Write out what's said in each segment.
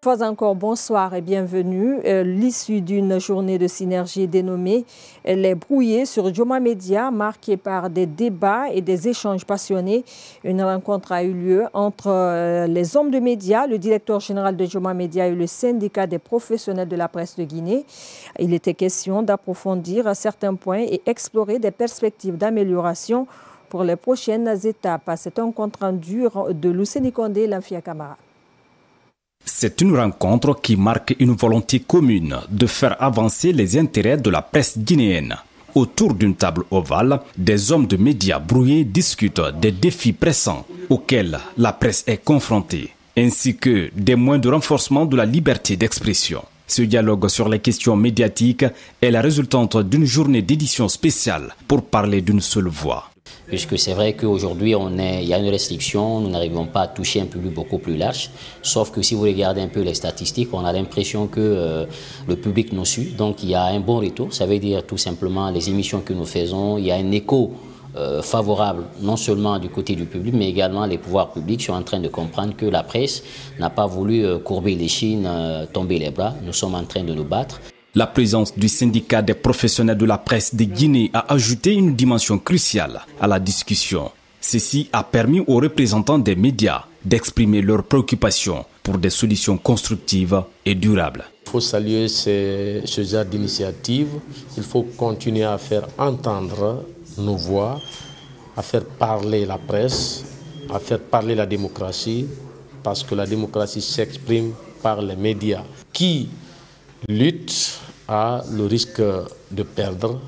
Une fois encore, bonsoir et bienvenue. L'issue d'une journée de synergie dénommée Les Brouillés sur Joma Media, marquée par des débats et des échanges passionnés. Une rencontre a eu lieu entre les hommes de médias, le directeur général de Joma Media et le syndicat des professionnels de la presse de Guinée. Il était question d'approfondir certains points et explorer des perspectives d'amélioration pour les prochaines étapes. C'est un compte rendu de Luceni Condé et Lamfia Camara. C'est une rencontre qui marque une volonté commune de faire avancer les intérêts de la presse guinéenne. Autour d'une table ovale, des hommes de médias brouillés discutent des défis pressants auxquels la presse est confrontée, ainsi que des moyens de renforcement de la liberté d'expression. Ce dialogue sur les questions médiatiques est la résultante d'une journée d'édition spéciale pour parler d'une seule voix. Puisque c'est vrai qu'aujourd'hui, il y a une restriction, nous n'arrivons pas à toucher un public beaucoup plus large. Sauf que si vous regardez un peu les statistiques, on a l'impression que le public nous suit. Donc il y a un bon retour, ça veut dire tout simplement les émissions que nous faisons, il y a un écho favorable non seulement du côté du public, mais également les pouvoirs publics sont en train de comprendre que la presse n'a pas voulu courber les chines, tomber les bras. Nous sommes en train de nous battre. La présence du syndicat des professionnels de la presse de Guinée a ajouté une dimension cruciale à la discussion. Ceci a permis aux représentants des médias d'exprimer leurs préoccupations pour des solutions constructives et durables. Il faut saluer ce genre d'initiative. Il faut continuer à faire entendre nos voix, à faire parler la presse, à faire parler la démocratie, parce que la démocratie s'exprime par les médias qui lutte à le risque de perdre,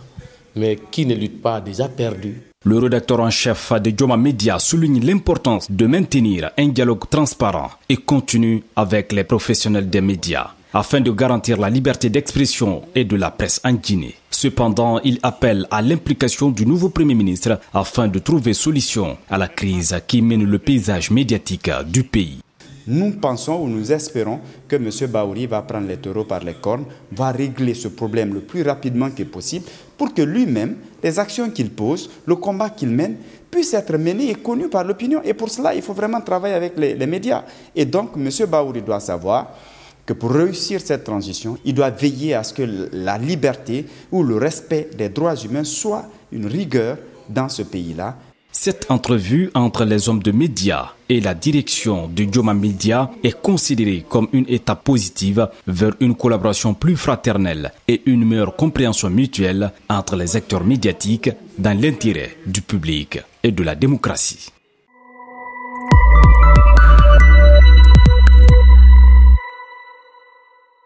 mais qui ne lutte pas a déjà perdu. Le rédacteur en chef de Joma Media souligne l'importance de maintenir un dialogue transparent et continu avec les professionnels des médias, afin de garantir la liberté d'expression et de la presse en Guinée. Cependant, il appelle à l'implication du nouveau Premier ministre afin de trouver solution à la crise qui mène le paysage médiatique du pays. Nous pensons ou nous espérons que M. Bahouri va prendre les taureaux par les cornes, va régler ce problème le plus rapidement que possible pour que lui-même, les actions qu'il pose, le combat qu'il mène, puissent être menés et connus par l'opinion. Et pour cela, il faut vraiment travailler avec les médias. Et donc, M. Bahouri doit savoir que pour réussir cette transition, il doit veiller à ce que la liberté ou le respect des droits humains soit une rigueur dans ce pays-là. Cette entrevue entre les hommes de médias et la direction de Joma Media est considérée comme une étape positive vers une collaboration plus fraternelle et une meilleure compréhension mutuelle entre les acteurs médiatiques dans l'intérêt du public et de la démocratie.